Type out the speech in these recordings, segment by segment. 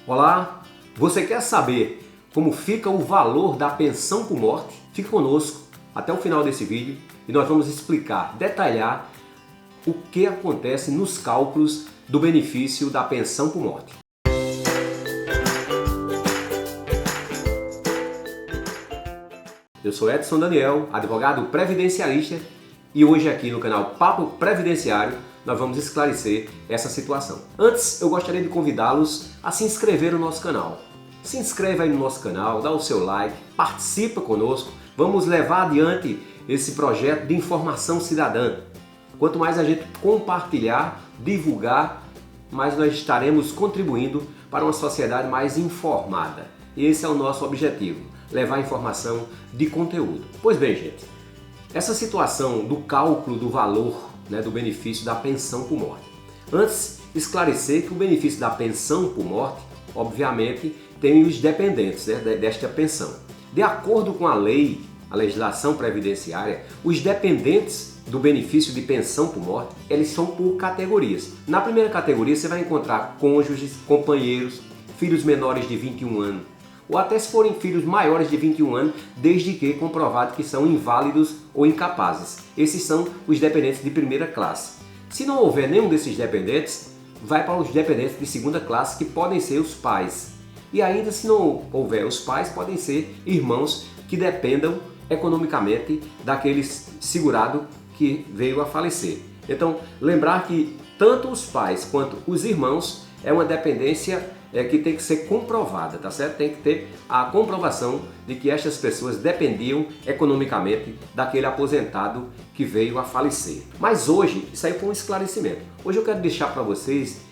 Olá, você quer saber como fica o valor da pensão por morte? Fique conosco até o final desse vídeo e nós vamos explicar, detalhar o que acontece nos cálculos do benefício da pensão por morte. Eu sou Edson Daniel, advogado previdenciarista, e hoje aqui no canal Papo Previdenciário nós vamos esclarecer essa situação. Antes, eu gostaria de convidá-los a se inscrever no nosso canal. Se inscreva aí no nosso canal, dá o seu like, participa conosco, vamos levar adiante esse projeto de informação cidadã. Quanto mais a gente compartilhar, divulgar, mais nós estaremos contribuindo para uma sociedade mais informada. Esse é o nosso objetivo, levar informação de conteúdo. Pois bem, gente, essa situação do cálculo do valor, do benefício da pensão por morte. Antes, esclarecer que o benefício da pensão por morte, obviamente, tem os dependentes desta pensão. De acordo com a lei, a legislação previdenciária, os dependentes do benefício de pensão por morte, eles são por categorias. Na primeira categoria você vai encontrar cônjuges, companheiros, filhos menores de 21 anos, ou até se forem filhos maiores de 21 anos, desde que comprovado que são inválidos ou incapazes. Esses são os dependentes de primeira classe. Se não houver nenhum desses dependentes, vai para os dependentes de segunda classe, que podem ser os pais. E ainda, se não houver os pais, podem ser irmãos que dependam economicamente daquele segurado que veio a falecer. Então, lembrar que tanto os pais quanto os irmãos é uma dependência que tem que ser comprovada, tá certo? Tem que ter a comprovação de que estas pessoas dependiam economicamente daquele aposentado que veio a falecer. Mas hoje, isso aí foi um esclarecimento. Hoje eu quero deixar para vocês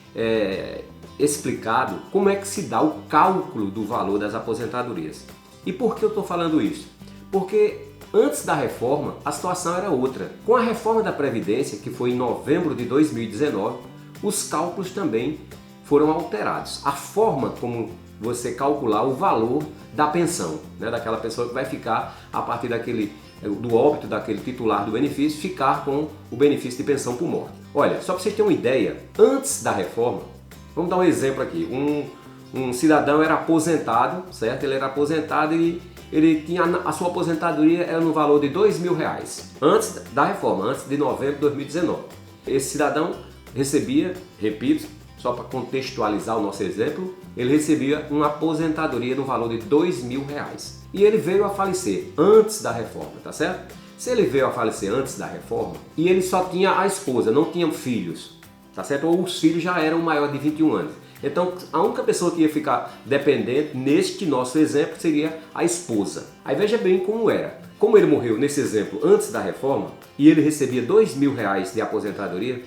explicado como é que se dá o cálculo do valor das aposentadorias. E por que eu estou falando isso? Porque antes da reforma, a situação era outra. Com a reforma da Previdência, que foi em novembro de 2019, os cálculos também foram alterados. A forma como você calcular o valor da pensão, daquela pessoa que vai ficar a partir do óbito daquele titular do benefício, ficar com o benefício de pensão por morte. Olha, só para vocês terem uma ideia, antes da reforma, vamos dar um exemplo aqui. Um cidadão era aposentado, certo? Ele era aposentado e ele tinha a sua aposentadoria era no valor de R$2.000. Antes da reforma, antes de novembro de 2019. Esse cidadão recebia, repito, só para contextualizar o nosso exemplo, ele recebia uma aposentadoria no valor de R$2.000. E ele veio a falecer antes da reforma, tá certo? Se ele veio a falecer antes da reforma e ele só tinha a esposa, não tinha filhos, tá certo? Ou os filhos já eram maiores de 21 anos. Então, a única pessoa que ia ficar dependente neste nosso exemplo seria a esposa. Aí veja bem como era. Como ele morreu nesse exemplo antes da reforma e ele recebia R$2.000 de aposentadoria,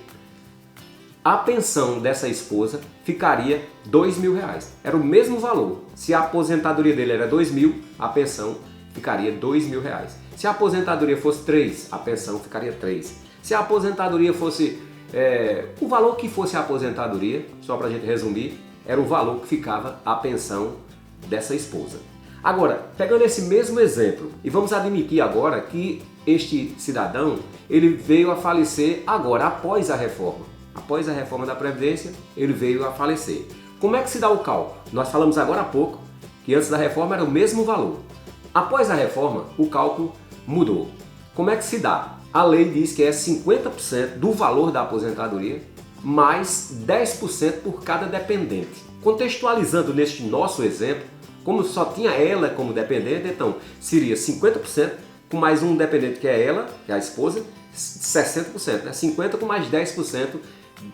a pensão dessa esposa ficaria R$2.000. Era o mesmo valor. Se a aposentadoria dele era R$2.000, a pensão ficaria R$2.000. Se a aposentadoria fosse 3, a pensão ficaria 3. Se a aposentadoria fosse o valor que fosse a aposentadoria, só para a gente resumir, era o valor que ficava a pensão dessa esposa. Agora, pegando esse mesmo exemplo, e vamos admitir agora que este cidadão ele veio a falecer agora, após a reforma. Após a reforma da Previdência, ele veio a falecer. Como é que se dá o cálculo? Nós falamos agora há pouco que antes da reforma era o mesmo valor. Após a reforma, o cálculo mudou. Como é que se dá? A lei diz que é 50% do valor da aposentadoria mais 10% por cada dependente. Contextualizando neste nosso exemplo, como só tinha ela como dependente, então seria 50% com mais um dependente que é ela, que é a esposa, 60%, 50% com mais 10%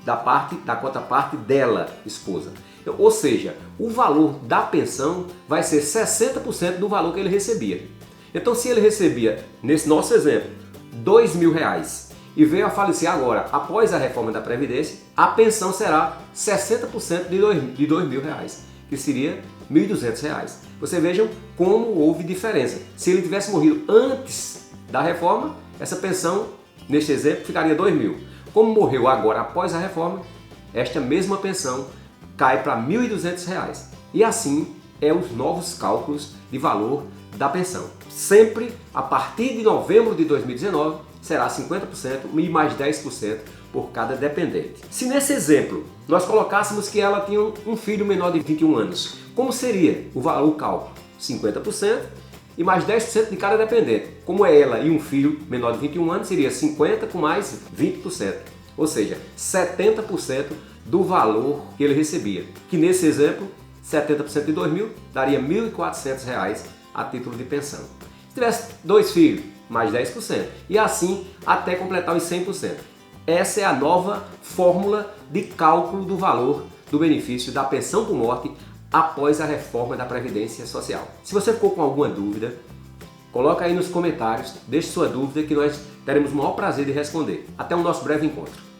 da quota parte dela, esposa. Ou seja, o valor da pensão vai ser 60% do valor que ele recebia. Então, se ele recebia, nesse nosso exemplo, R$2.000 e veio a falecer agora, após a reforma da Previdência, a pensão será 60% de R$2.000, que seria R$1.200. Vocês vejam como houve diferença. Se ele tivesse morrido antes da reforma, essa pensão, neste exemplo, ficaria R$2.000. Como morreu agora após a reforma, esta mesma pensão cai para R$1.200. E assim é os novos cálculos de valor da pensão. Sempre a partir de novembro de 2019 será 50% e mais 10% por cada dependente. Se nesse exemplo nós colocássemos que ela tinha um filho menor de 21 anos, como seria o valor cálculo? 50% e mais 10% de cada dependente. Como é ela e um filho menor de 21 anos, seria 50% com mais 20%. Ou seja, 70% do valor que ele recebia. Que nesse exemplo, 70% de 2.000 daria R$ 1.400 a título de pensão. Se tivesse 2 filhos, mais 10%. E assim até completar os 100%. Essa é a nova fórmula de cálculo do valor do benefício da pensão por morte após a reforma da Previdência Social. Se você ficou com alguma dúvida, coloca aí nos comentários, deixe sua dúvida que nós teremos o maior prazer de responder. Até o nosso breve encontro.